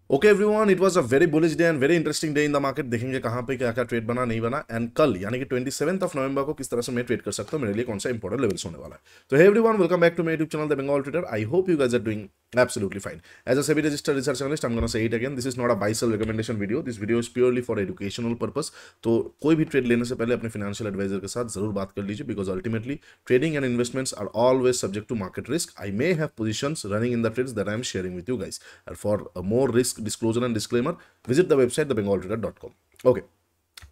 Okay everyone, it was a very bullish day and very interesting day in the market. देखेंगे कहाँ पे क्या क्या ट्रेड बना नहीं बना, एंड कल यानी कि 27 नवंबर को किस तरह से मैं ट्रेड कर सकता हूँ, मेरे लिए कौन सा इंपॉर्टेंट लेवल्स होने वाला है। तो hey everyone, welcome back to my YouTube channel the Bengal trader. I hope you guys are doing absolutely fine. As a SEBI registered research analyst, I'm gonna say it again. This is not a buy sell recommendation video. This video is purely for educational purpose. तो कोई भी trade लेने से पहले अपने financial adviser के साथ जरूर बात कर लीजिए, because ultimately trading and investments are always subject to market risk. I may have positions running in the trades that I am sharing with you guys. And for more risk disclosure and disclaimer, visit the website thebengaltrader.com. Okay.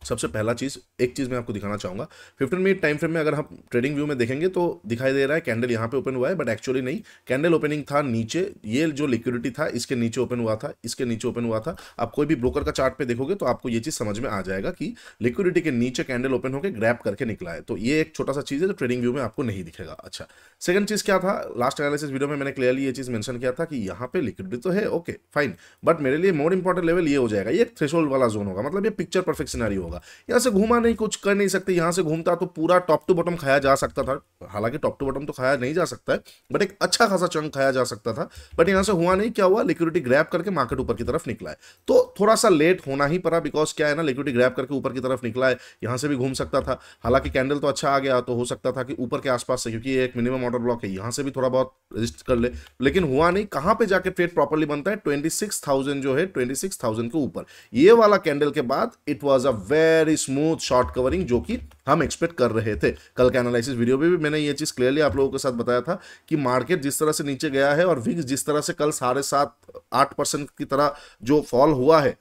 सबसे पहला चीज, एक चीज मैं आपको दिखाना चाहूंगा। 15 minute time frame में अगर हम ट्रेडिंग व्यू में देखेंगे तो दिखाई दे रहा है कैंडल यहां पे ओपन हुआ है, बट एक्चुअली नहीं, कैंडल ओपनिंग था नीचे। ये जो लिक्विडिटी था इसके नीचे ओपन हुआ था, इसके नीचे ओपन हुआ था। आप कोई भी ब्रोकर का चार्ट पे देखोगे तो आपको ये चीज समझ में आ जाएगा कि लिक्विडिटी के नीचे कैंडल ओपन होकर ग्रैब करके निकला है। तो ये एक छोटा सा चीज है जो ट्रेडिंग व्यू में आपको नहीं दिखेगा। अच्छा, सेकंड चीज क्या था, लास्ट एनालिसिस वीडियो में मैंने क्लियरली ये चीज मेंशन किया था कि यहाँ पे लिक्विडिटी तो है, ओके फाइन, बट मेरे लिए मोर इंपॉर्टेंट लेवल ये हो जाएगा, ये थ्रेशोल्ड वाला जोन होगा। मतलब ये पिक्चर परफेक्ट सिनेरियो होगा। यहाँ से घूमा नहीं, कुछ कर नहीं सकते। यहां से घूमता तो पूरा टॉप टू बॉटम खाया जा सकता था। हालांकि टॉप टू बॉटम तो खाया नहीं जा सकता है, बट एक अच्छा खासा चंक खाया जा सकता था। बट यहां से हुआ नहीं, क्या हुआ, लिक्विडिटी ग्रैब करके मार्केट ऊपर की तरफ निकला है। तो थोड़ा सा लेट होना ही पड़ा, बिकॉज क्या है ना, लिक्विडिटी ग्रैब करके ऊपर की तरफ निकला है। यहां से भी घूम सकता था, हालांकि कैंडल तो अच्छा आ गया, तो हो सकता था कि ऊपर के आसपास से, क्योंकि ये एक मिनिमम ऑर्डर ब्लॉक है, यहां से भी थोड़ा बहुत रजिस्ट कर ले। लेकिन हुआ नहीं। कहां पे जाके ट्रेड प्रॉपर्ली बनता है, 26,000 जो है, 26,000 के ऊपर। ये वाला कैंडल के बाद it was a very smooth short covering, जो कि हम एक्सपेक्ट कर रहे थे। कल के एनालिसिस वीडियो में भी मैंने ये चीज क्लियरली आप लोगों के साथ बताया था कि मार्केट जिस तरह से नीचे गया है और विक्स जिस तरह से कल 7.5-8% की तरह जो फॉल हुआ है,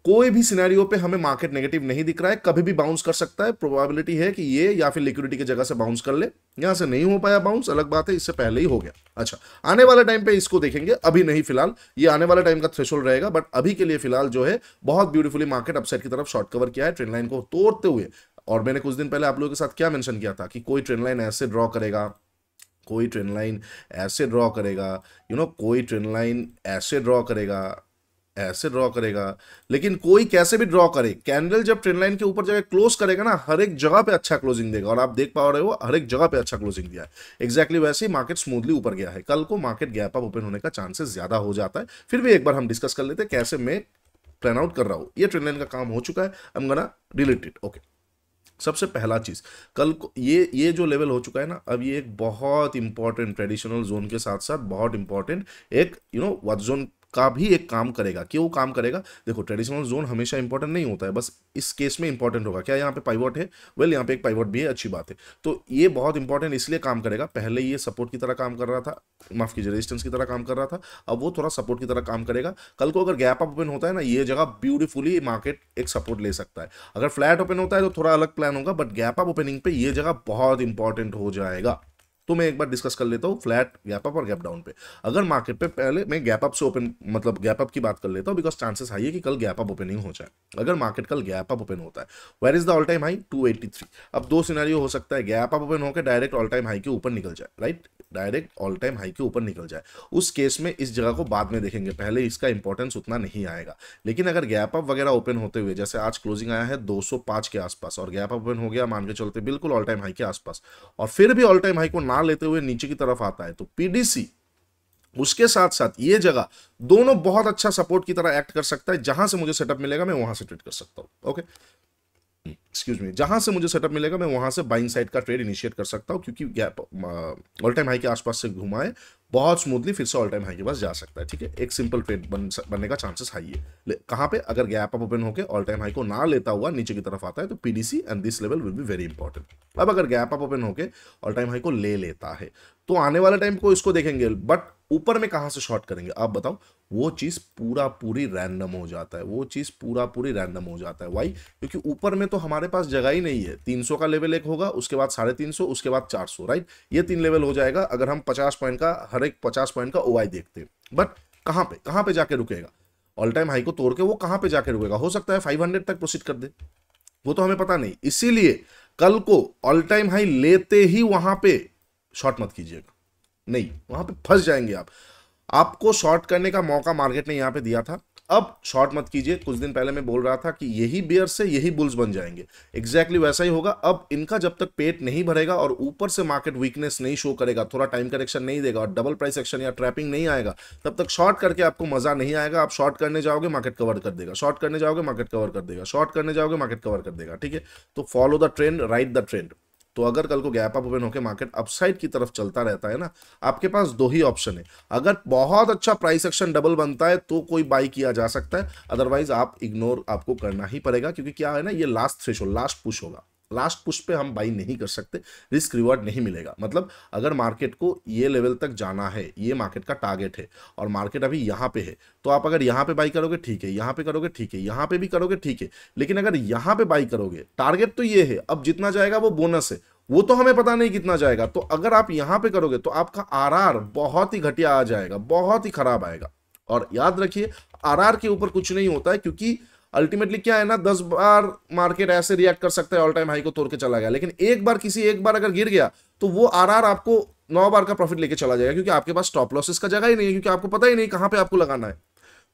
कोई भी सिनेरियो पे हमें मार्केट नेगेटिव नहीं दिख रहा है। कभी भी बाउंस कर सकता है। प्रोबेबिलिटी है कि ये या फिर लिक्विडिटी की जगह से बाउंस कर ले। यहां से नहीं हो पाया बाउंस, अलग बात है, इससे पहले ही हो गया। अच्छा, आने वाले टाइम पे इसको देखेंगे, अभी नहीं फिलहाल। ये आने वाले टाइम का थ्रेशोल्ड रहेगा, बट अभी के लिए फिलहाल जो है बहुत ब्यूटीफुली मार्केट अपसाइड की तरफ शॉर्ट कवर किया है, ट्रेंड लाइन को तोड़ते हुए। और मैंने कुछ दिन पहले आप लोगों के साथ क्या मेंशन किया था कि कोई ट्रेंड लाइन ऐसे ड्रॉ करेगा, कोई ट्रेंड लाइन ऐसे ड्रॉ करेगा, कोई ट्रेंड लाइन ऐसे ड्रॉ करेगा, ऐसे ड्रॉ करेगा। लेकिन कोई कैसे भी ड्रॉ करे, कैंडल जब ट्रेंड लाइन के ऊपर जाकर क्लोज करेगा ना, हर एक जगह पे अच्छा क्लोजिंग देगा। और आप देख पा रहे हो, हर एक जगह पे अच्छा क्लोजिंग दिया है। एग्जैक्टली वैसे ही मार्केट स्मूथली ऊपर गया है। कल को मार्केट गैप अप ओपन होने का चांसेस ज्यादा हो जाता है। फिर भी एक बार हम डिस्कस कर लेते हैं कैसे मैं प्लान आउट कर रहा हूं। ये ट्रेंड लाइन का काम हो चुका है, I am gonna delete it. Okay, सबसे पहला चीज, कल को ये जो लेवल हो चुका है ना, अब ये एक बहुत इंपॉर्टेंट ट्रेडिशनल जोन के साथ साथ बहुत इंपॉर्टेंट एक व्हाट जोन का भी एक काम करेगा। क्यों काम करेगा, देखो, ट्रेडिशनल जोन हमेशा इंपॉर्टेंट नहीं होता है, बस इस केस में इंपॉर्टेंट होगा। क्या यहाँ पे पाइवट है, वेल यहाँ पे एक पाइवट भी है, अच्छी बात है। तो ये बहुत इंपॉर्टेंट इसलिए काम करेगा, पहले ये सपोर्ट की तरह काम कर रहा था, माफ कीजिए रेजिस्टेंस की तरह काम कर रहा था, अब वो थोड़ा सपोर्ट की तरह काम करेगा। कल को अगर गैप अप ओपन होता है ना, ये जगह ब्यूटीफुली मार्केट एक सपोर्ट ले सकता है। अगर फ्लैट ओपन होता है तो थोड़ा अलग प्लान होगा, बट गैप अप ओपनिंग पे ये जगह बहुत इंपॉर्टेंट हो जाएगा। तो मैं एक बार डिस्कस कर लेता हूँ फ्लैट, गैप अप और गैप डाउन पे। अगर मार्केट पे, पहले मैं गैप अप से ओपन, मतलब गैप अप की बात कर लेता हूँ, बिकॉज चांसेस हाई है कि कल गैप अप ओपनिंग हो जाए। अगर मार्केट कल गैप अप ओपन होता है, where is the all time high, 283। अब दो सिनेरियो हो सकता है, गैप अप ओपन होकर डायरेक्ट ऑल टाइम हाई के ऊपर निकल जाए, right, direct all time high के ऊपर निकल जाए। उस केस में इस जगह को बाद में देखेंगे, पहले इसका इंपॉर्टेंस उतना नहीं आएगा। लेकिन अगर गैप अप वगैरह ओपन होते हुए, जैसे आज क्लोजिंग आया है 205 के आसपास, और गैप अप ओपन हो गया मान के चलते बिल्कुल ऑल टाइम हाई के आसपास, और फिर भी ऑल टाइम हाई को ना लेते हुए नीचे की तरफ आता है, तो पीडीसी उसके साथ साथ ये जगह दोनों बहुत अच्छा सपोर्ट की तरह एक्ट कर सकता है। जहां से मुझे सेटअप मिलेगा मैं वहां से ट्रेड कर सकता हूं। ओके, एक्सक्यूज मी, जहां से मुझे सेटअप मिलेगा मैं वहां से बाइंग साइड का ट्रेड इनिशिएट कर सकता हूं, क्योंकि गैप ऑल टाइम हाई के आसपास से घुमा है, बहुत स्मूथली फिर से ऑल टाइम हाई के पास जा सकता है। ठीक है, एक सिंपल ट्रेड बनने का चांसेस हाई है। कहां पे, अगर गैप अप ओपन होकर ऑल टाइम हाई को ना लेता हुआ नीचे की तरफ आता है, तो PDC and this level will be very important. अब अगर गैप अप ओपन होकर ऑल टाइम हाई को ले लेता है, तो आने वाले टाइम को इसको देखेंगे, बट ऊपर में कहां से शॉर्ट करेंगे आप बताओ। वो चीज पूरी रैंडम हो जाता है, वो चीज पूरी रैंडम हो जाता है। वाई, क्योंकि ऊपर में तो हमारे पास जगह ही नहीं है। 300 का लेवल एक होगा, उसके बाद 350, उसके बाद 400, राइट, ये 3 लेवल हो जाएगा अगर हम 50 पॉइंट का, हर एक 50 पॉइंट का ओआई देखते हैं। बट कहां पे जाके रुकेगा, ऑल टाइम हाई को तोड़ के वो कहां पे जाके रुकेगा, हो सकता है 500 तक प्रोसीड कर दे, वो तो हमें पता नहीं। इसीलिए कल को ऑल टाइम हाई लेते ही वहां पे शॉर्ट मत कीजिएगा, नहीं, वहां पे फंस जाएंगे आप। आपको शॉर्ट करने का मौका मार्केट ने यहां पे दिया था, अब शॉर्ट मत कीजिए। कुछ दिन पहले मैं बोल रहा था कि यही बेयर से यही बुल्स बन जाएंगे, एग्जैक्टली वैसा ही होगा। अब इनका जब तक पेट नहीं भरेगा और ऊपर से मार्केट वीकनेस नहीं शो करेगा, थोड़ा टाइम करेक्शन नहीं देगा और डबल प्राइस एक्शन या ट्रैपिंग नहीं आएगा, तब तक शॉर्ट करके आपको मजा नहीं आएगा। आप शॉर्ट करने जाओगे मार्केट कवर कर देगा, शॉर्ट करने जाओगे मार्केट कवर कर देगा, शॉर्ट करने जाओगे मार्केट कवर कर देगा, ठीक है। तो follow the trend, right the trend. तो अगर कल को गैप अप ओपन होकर मार्केट अपसाइड की तरफ चलता रहता है ना, आपके पास दो ही ऑप्शन है। अगर बहुत अच्छा प्राइस एक्शन डबल बनता है तो कोई बाई किया जा सकता है, अदरवाइज आप इग्नोर आपको करना ही पड़ेगा, क्योंकि क्या है ना, ये लास्ट थ्रेशोल्ड, लास्ट पुश होगा। लास्ट पुश पे हम बाई नहीं कर सकते, रिस्क रिवॉर्ड नहीं मिलेगा। मतलब अगर मार्केट को ये लेवल तक जाना है, ये मार्केट का टारगेट है और मार्केट अभी यहाँ पे है, तो आप अगर यहाँ पे बाई करोगे ठीक है, यहाँ पे करोगे ठीक है, यहाँ पे भी करोगे ठीक है, लेकिन अगर यहाँ पे बाई करोगे, टारगेट तो ये है, अब जितना जाएगा वो बोनस है, वो तो हमें पता नहीं कितना जाएगा। तो अगर आप यहां पे करोगे तो आपका आरआर बहुत ही घटिया आ जाएगा, बहुत ही खराब आएगा। और याद रखिए, आरआर के ऊपर कुछ नहीं होता है, क्योंकि अल्टीमेटली क्या है ना, 10 बार मार्केट ऐसे रिएक्ट कर सकता है, ऑल टाइम हाई को तोड़ के चला गया, लेकिन एक बार अगर गिर गया तो वो आरआर आपको 9 बार का प्रॉफिट लेके चला जाएगा, क्योंकि आपके पास स्टॉप लॉसेस का जगह ही नहीं है, क्योंकि आपको पता ही नहीं कहां पे आपको लगाना है।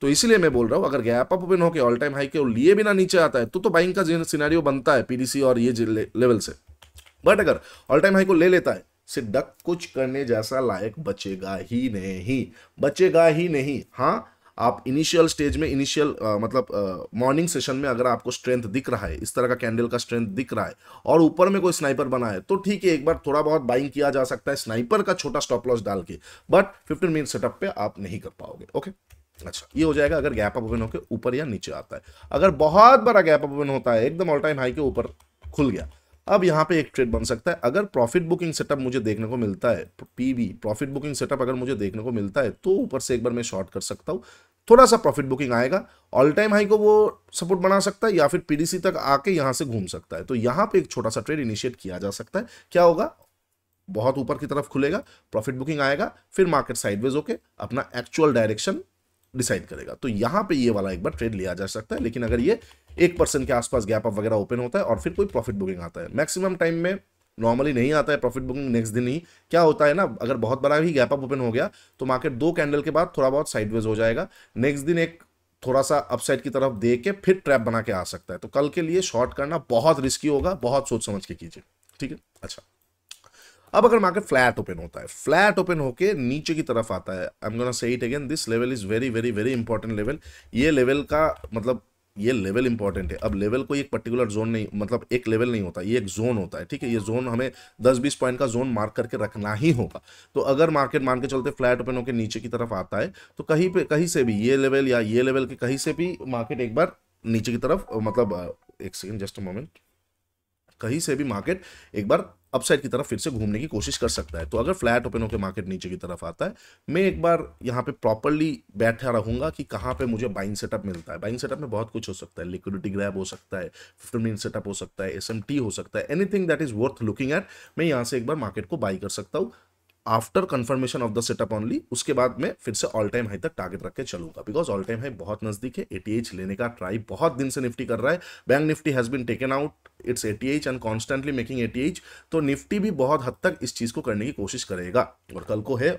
तो इसीलिए मैं बोल रहा हूं, अगर गैप अप ओपन होकर ऑल टाइम हाई के लिए बिना नीचे आता है तो बाइंग का सिनेरियो बनता है पीडीसी और ये लेवल से। बट अगर ऑल टाइम हाई को ले लेता है, सिद्धक कुछ करने जैसा लायक बचेगा ही नहीं, बचेगा ही नहीं। हाँ, आप इनिशियल स्टेज में, इनिशियल मतलब मॉर्निंग सेशन में अगर आपको स्ट्रेंथ दिख रहा है, इस तरह का कैंडल का स्ट्रेंथ दिख रहा है और ऊपर में कोई स्नाइपर बना है, तो ठीक है, एक बार थोड़ा बहुत बाइंग किया जा सकता है स्नाइपर का छोटा स्टॉप लॉस डाल के, बट 15 मिनट सेटअप पे आप नहीं कर पाओगे। ओके, अच्छा, ये हो जाएगा अगर गैप अप ओपन होकर ऊपर या नीचे आता है। अगर बहुत बड़ा गैप अप ओपन होता है, एकदम ऑल टाइम हाई के ऊपर खुल गया, अब यहां पे एक ट्रेड बन सकता है। अगर प्रॉफिट बुकिंग सेटअप मुझे देखने को मिलता है, पीबी प्रॉफिट बुकिंग सेटअप अगर मुझे देखने को मिलता है, तो ऊपर से एक बार मैं शॉर्ट कर सकता हूं, थोड़ा सा प्रॉफिट बुकिंग आएगा, ऑल टाइम हाई को वो सपोर्ट बना सकता है या फिर पीडीसी तक आके यहां से घूम सकता है। तो यहां पे एक छोटा सा ट्रेड इनिशिएट किया जा सकता है। क्या होगा, बहुत ऊपर की तरफ खुलेगा, प्रॉफिट बुकिंग आएगा, फिर मार्केट साइडवेज होके अपना एक्चुअल डायरेक्शन डिसाइड करेगा। तो यहां पे ये वाला एक बार ट्रेड लिया जा सकता है, लेकिन अगर ये 1% के आसपास गैप अप वगैरह ओपन होता है और फिर कोई प्रॉफिट बुकिंग आता है, मैक्सिमम टाइम में नॉर्मली नहीं आता है प्रॉफिट बुकिंग नेक्स्ट दिन ही। क्या होता है ना, अगर बहुत बड़ा भी गैप अप ओपन हो गया तो मार्केट 2 कैंडल के बाद थोड़ा बहुत साइडवेज हो जाएगा, नेक्स्ट दिन एक थोड़ा सा अपसाइड की तरफ दे के फिर ट्रैप बना के आ सकता है। तो कल के लिए शॉर्ट करना बहुत रिस्की होगा, बहुत सोच समझ के कीजिए, ठीक है। अच्छा, अब अगर मार्केट फ्लैट ओपन होता है, फ्लैट ओपन होके नीचे की तरफ आता है, I am gonna say it again, this level is very very very important level. ये लेवल का मतलब ये लेवल इंपॉर्टेंट है। अब लेवल कोई एक पर्टिकुलर जोन नहीं, मतलब एक लेवल नहीं होता, ये एक जोन होता है, ठीक है। ये जोन हमें 10-20 पॉइंट का जोन मार्क करके रखना ही होगा। तो अगर मार्केट मान के चलते फ्लैट ओपन होकर नीचे की तरफ आता है, तो कहीं से भी ये लेवल या ये लेवल के कहीं से भी मार्केट एक बार नीचे की तरफ, मतलब एक सेकेंड, जस्ट अ मोमेंट, कहीं से भी मार्केट एक बार अपसाइड की तरफ फिर से घूमने की कोशिश कर सकता है। तो अगर फ्लैट ओपन होकर मार्केट नीचे की तरफ आता है, मैं एक बार यहाँ पे प्रॉपर्ली बैठा रहूंगा कि कहाँ पे मुझे बाइंग सेटअप मिलता है। बाइंग सेटअप में बहुत कुछ हो सकता है, लिक्विडिटी ग्रैब हो सकता है, 15 मिनट सेटअप हो सकता है, एसएमटी हो सकता है, anything that is worth looking at. मैं यहाँ से एक बार मार्केट को बाई कर सकता हूँ after confirmation of the setup only. उसके बाद मैं फिर से ऑल टाइम हाई तक टारगेट रख के चलूंगा, बिकॉज ऑल टाइम हाई बहुत नजदीक है। 88 लेने का ट्राई बहुत दिन से निफ्टी कर रहा है। Bank Nifty has been taken out its 88 and constantly making 88। तो निफ्टी भी बहुत हद तक इस चीज को करने की कोशिश करेगा। और कल को है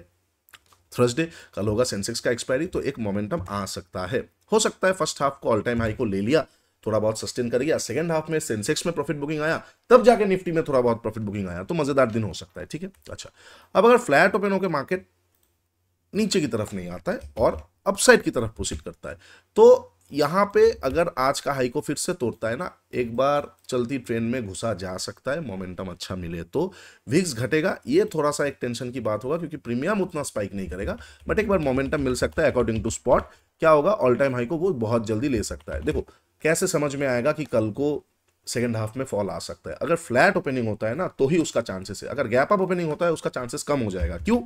थर्सडे, कल होगा सेंसेक्स का एक्सपायरी, तो एक मोमेंटम आ सकता है। हो सकता है फर्स्ट हाफ को ऑल टाइम हाई को ले लिया, थोड़ा बहुत सस्टेन कर गया, सेकंड हाफ में सेंसेक्स में प्रॉफिट बुकिंग आया, तब जाके निफ्टी में थोड़ा बहुत प्रॉफिट बुकिंग आया, तो मजेदार दिन हो सकता है, ठीक है। अच्छा, अब अगर फ्लैट ओपन होकर मार्केट नीचे की तरफ नहीं आता है और अपसाइड की तरफ प्रोसीड करता है, तो यहां पे अगर आज का हाई को फिर से तोड़ता है ना, एक बार चलती ट्रेंड में घुसा जा सकता है, मोमेंटम अच्छा मिले तो। विक्स घटेगा, ये थोड़ा सा एक टेंशन की बात होगा, क्योंकि प्रीमियम उतना स्पाइक नहीं करेगा, बट एक बार मोमेंटम मिल सकता है अकॉर्डिंग टू स्पॉट। क्या होगा, ऑल टाइम हाई को वो बहुत जल्दी ले सकता है। देखो कैसे समझ में आएगा कि कल को सेकंड हाफ में फॉल आ सकता है। अगर फ्लैट ओपनिंग होता है ना तो ही उसका चांसेस है, अगर गैप अप ओपनिंग होता है उसका चांसेस कम हो जाएगा। क्यों?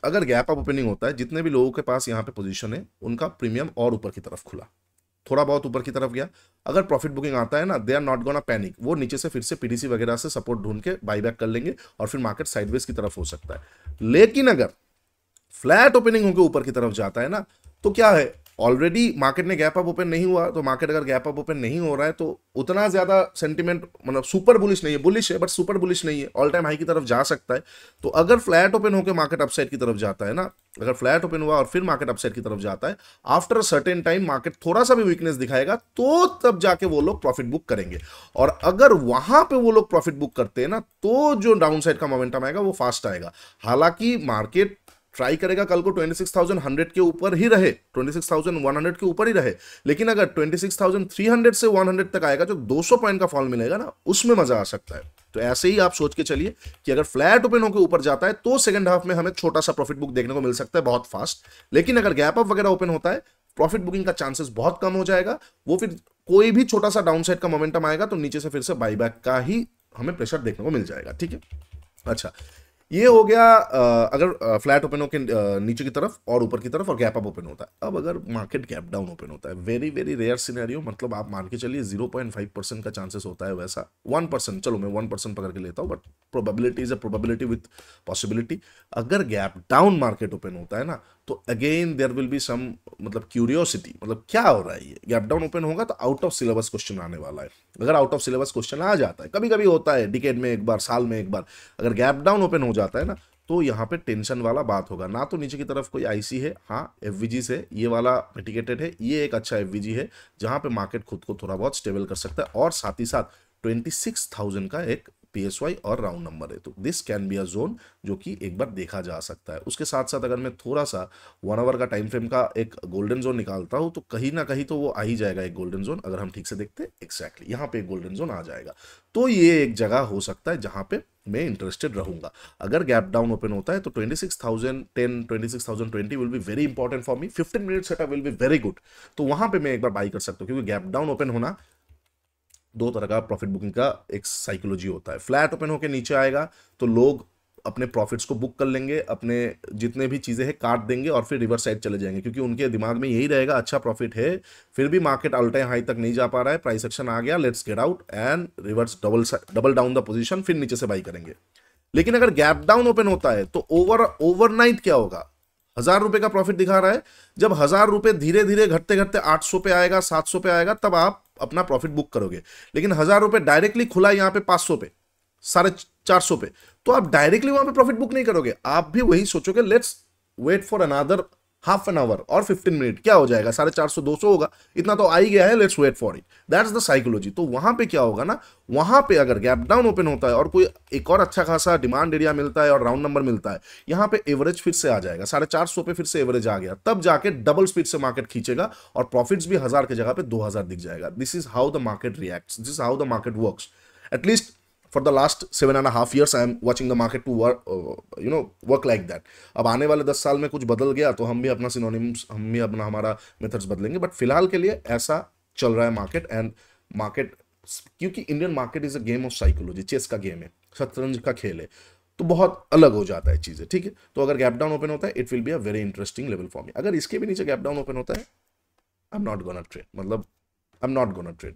अगर गैप अप ओपनिंग होता है, जितने भी लोगों के पास यहाँ पे पोजीशन है उनका प्रीमियम और ऊपर की तरफ खुला, थोड़ा बहुत ऊपर की तरफ गया, अगर प्रॉफिट बुकिंग आता है ना, they are not gonna panic, वो नीचे से फिर से पीडीसी वगैरह से सपोर्ट ढूंढ के बाई बैक कर लेंगे और फिर मार्केट साइडवेज की तरफ हो सकता है। लेकिन अगर फ्लैट ओपनिंग होकर ऊपर की तरफ जाता है ना, तो क्या है, ऑलरेडी मार्केट ने गैप अप ओपन नहीं हुआ, तो मार्केट अगर गैप अप ओपन नहीं हो रहा है तो उतना ज्यादा सेंटिमेंट मतलब सुपर बुलिश नहीं है, बुलिश है बट सुपर बुलिश नहीं है, ऑल टाइम हाई की तरफ जा सकता है। तो अगर फ्लैट ओपन होकर मार्केट अपसाइड की तरफ जाता है ना, अगर फ्लैट ओपन हुआ और फिर मार्केट अपसाइड की तरफ जाता है, after a certain time market थोड़ा सा भी वीकनेस दिखाएगा तो तब जाके वो लोग प्रॉफिट बुक करेंगे। और अगर वहां पे वो लोग प्रॉफिट बुक करते हैं ना, तो जो डाउन साइड का मोमेंटम आएगा वो फास्ट आएगा। हालांकि मार्केट ट्राई करेगा कल को 26,100 के ऊपर ही रहे, 26,100 के ऊपर ही रहे, लेकिन अगर 26,300 से 100 तक आएगा, जो 200 पॉइंट का फॉल मिलेगा ना, उसमें मजा आ सकता है। तो ऐसे ही आप सोच के चलिए कि अगर फ्लैट ओपन होकर ऊपर जाता है तो सेकंड हाफ में हमें छोटा सा प्रॉफिट बुक देखने को मिल सकता है, बहुत फास्ट। लेकिन अगर गैप अप वगैरह ओपन होता है, प्रॉफिट बुकिंग का चांसेस बहुत कम हो जाएगा। वो फिर कोई भी छोटा सा डाउन साइड का मोमेंटम आएगा तो नीचे से फिर से बाईबैक का ही हमें प्रेशर देखने को मिल जाएगा। ठीक है, अच्छा ये हो गया अगर फ्लैट ओपन होकर नीचे की तरफ और ऊपर की तरफ और गैप अप ओपन होता है। अब अगर मार्केट गैप डाउन ओपन होता है, वेरी वेरी रेयर सिनेरियो, मतलब आप मान के चलिए 0.5% का चांसेस होता है, वैसा 1%, चलो मैं 1% पकड़ के लेता हूँ, but probability is a probability with possibility. अगर गैप डाउन मार्केट ओपन होता है ना, तो again there will be some मतलब क्यूरियोसिटी, मतलब क्या हो रहा है, ये गैप डाउन ओपन होगा तो आउट ऑफ सिलेबस क्वेश्चन आने वाला है। अगर आउट ऑफ सिलेबस क्वेश्चन आ जाता है, कभी कभी होता है डिकेड में एक बार, साल में एक बार, अगर गैप डाउन ओपन हो जाता है ना, तो यहाँ पे टेंशन वाला बात होगा। ना तो नीचे की तरफ कोई आईसी है, हाँ एफवीजी से ये वाला मिटिगेटेड है, ये एक अच्छा एफवीजी है जहां पे मार्केट खुद को थोड़ा बहुत स्टेबल कर सकता है, और साथ ही साथ 26,000 का एक पीएसवाई और राउंड नंबर है, तो this can be a zone जो कि एक बार देखा जा सकता है। उसके साथ साथ अगर मैं थोड़ा सा 1 आवर का टाइम फ्रेम का एक गोल्डन जोन निकालता हूं, तो कहीं ना कहीं तो वो आ ही जाएगा एक गोल्डन जोन, अगर हम ठीक से देखते हैं एग्जैक्टली यहाँ पे एक गोल्डन जोन आ जाएगा। तो ये एक जगह हो सकता है जहां पे मैं इंटरेस्टेड रहूंगा। अगर गैप डाउन ओपन होता है तो 26,010 26,020 will be very important for me, 15 minute setup will be very good, तो वहां पे मैं एक बार बाई कर सकता हूं। क्योंकि गैप डाउन ओपन होना दो तरह का प्रॉफिट बुकिंग का एक साइकोलॉजी होता है। फ्लैट ओपन होकर नीचे आएगा तो लोग अपने प्रॉफिट्स को बुक कर लेंगे, अपने जितने भी चीजें हैं काट देंगे और फिर रिवर्स साइड चले जाएंगे, क्योंकि उनके दिमाग में यही रहेगा अच्छा प्रॉफिट है, फिर भी मार्केट ऑल टाइम हाई तक नहीं जा पा रहा है, प्राइस एक्शन आ गया, let's get out and reverse double down the position, फिर नीचे से बाई करेंगे। लेकिन अगर गैप डाउन ओपन होता है तो ओवरनाइट क्या होगा, 1,000 रुपए का प्रॉफिट दिखा रहा है, जब 1,000 रुपए धीरे धीरे घटते घटते 800 पे आएगा, 700 पे आएगा, तब आप अपना प्रॉफिट बुक करोगे। लेकिन 1,000 रुपए डायरेक्टली खुला यहाँ पे 500 पे, 450 पे, तो आप डायरेक्टली वहां पे प्रॉफिट बुक नहीं करोगे, आप भी वही सोचोगे let's wait for another half an hour और 15 मिनट, क्या हो जाएगा 450 200 होगा, इतना तो आ ही गया है, let's wait for it, that's the psychology. तो वहां पे क्या होगा ना, वहां पे अगर गैप डाउन ओपन होता है और कोई एक और अच्छा खासा डिमांड एरिया मिलता है और राउंड नंबर मिलता है, यहाँ पे एवरेज फिर से आ जाएगा, 450 पे फिर से एवरेज आ गया, तब जाके डबल स्पीड से मार्केट खींचेगा और प्रॉफिट्स भी 1,000 की जगह पे 2,000 दिख जाएगा। This is how the market reacts, this is how the market works. At least for the last 7.5 years I am watching the market to work like that। अब आने वाले 10 साल में कुछ बदल गया तो हम भी अपना सिनोनिम्स, हम भी अपना हमारा मेथड्स बदलेंगे, बट फिलहाल के लिए ऐसा चल रहा है मार्केट। एंड मार्केट, क्योंकि Indian market is a game of psychology, chess का गेम है, शतरंज का खेल है, तो बहुत अलग हो जाता है चीजें। ठीक है, तो अगर गैप डाउन ओपन होता है it will be a very interesting level for me. अगर इसके भी नीचे गैप डाउन ओपन होता है, I am not gonna trade, मतलब I am not gonna trade,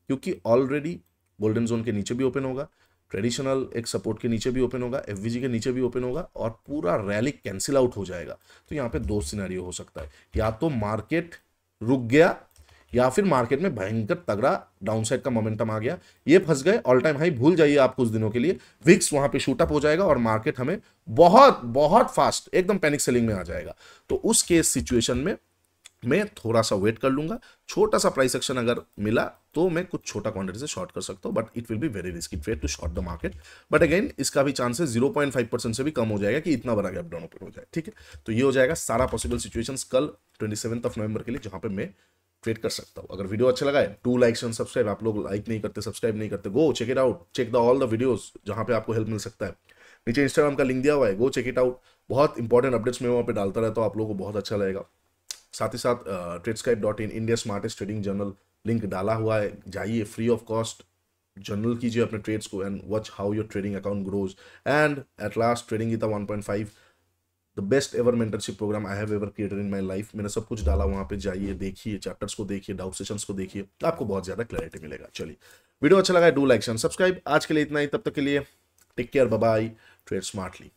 क्योंकि ऑलरेडी गोल्डन जोन के नीचे भी ओपन होगा, ट्रेडिशनल एक सपोर्ट के नीचे भी ओपन होगा, एफवीजी के नीचे भी ओपन होगा, और पूरा रैली कैंसिल आउट हो जाएगा। तो यहाँ पे दो सिनेरियो हो सकता है, या तो मार्केट रुक गया या फिर मार्केट में भयंकर तगड़ा डाउनसाइड का मोमेंटम आ गया, ये फंस गए, ऑल टाइम हाई भूल जाइए आप कुछ दिनों के लिए, विक्स वहां पे शूट अप हो जाएगा और मार्केट हमें बहुत बहुत फास्ट एकदम पैनिक सेलिंग में आ जाएगा। तो उस केस सिचुएशन में मैं थोड़ा सा वेट कर लूंगा, छोटा सा प्राइस एक्शन अगर मिला तो मैं कुछ छोटा क्वांटिटी से शॉर्ट कर सकता हूं, but it will be very risky trade to short the market. But again इसका भी चांसेस 0.5% से भी कम हो जाएगा कि इतना बड़ा गैप डाउन ओपन हो जाए। ठीक है, तो ये हो जाएगा सारा पॉसिबल सिचुएशंस कल 27 नवंबर के लिए, जहां पे मैं ट्रेड कर सकता हूं। अगर वीडियो अच्छा लगा है, 2 लाइक्स एंड सब्सक्राइब, आप लोग लाइक नहीं करते, सब्सक्राइब नहीं करते, go check it out, check the all the videos जहां पे आपको हेल्प मिल सकता है। नीचे इंस्टाग्राम का लिंक दिया हुआ है, गो चेक इट आउट, बहुत इंपॉर्टेंट अपडेट्स मैं वहां पे डालता रहता हूं, आप लोगों को बहुत अच्छा लगेगा। साथ ही साथ ट्रेडस्काइप.in India smartest trading journal link डाला हुआ है, जाइए फ्री ऑफ कॉस्ट जर्नल कीजिए अपने ट्रेड्स को and watch how your trading account grows. And at last trading Gita 1.5 the best ever mentorship program I have ever created in my life, मैंने सब कुछ डाला वहां पे, जाइए देखिए, चैप्टर्स को देखिए, डाउट सेशंस को देखिए, आपको बहुत ज्यादा क्लैरिटी मिलेगा। चलिए, वीडियो अच्छा लगा है, डू लाइक एंड सब्सक्राइब। आज के लिए इतना ही, तब तक के लिए take care, bye bye, trade smartly.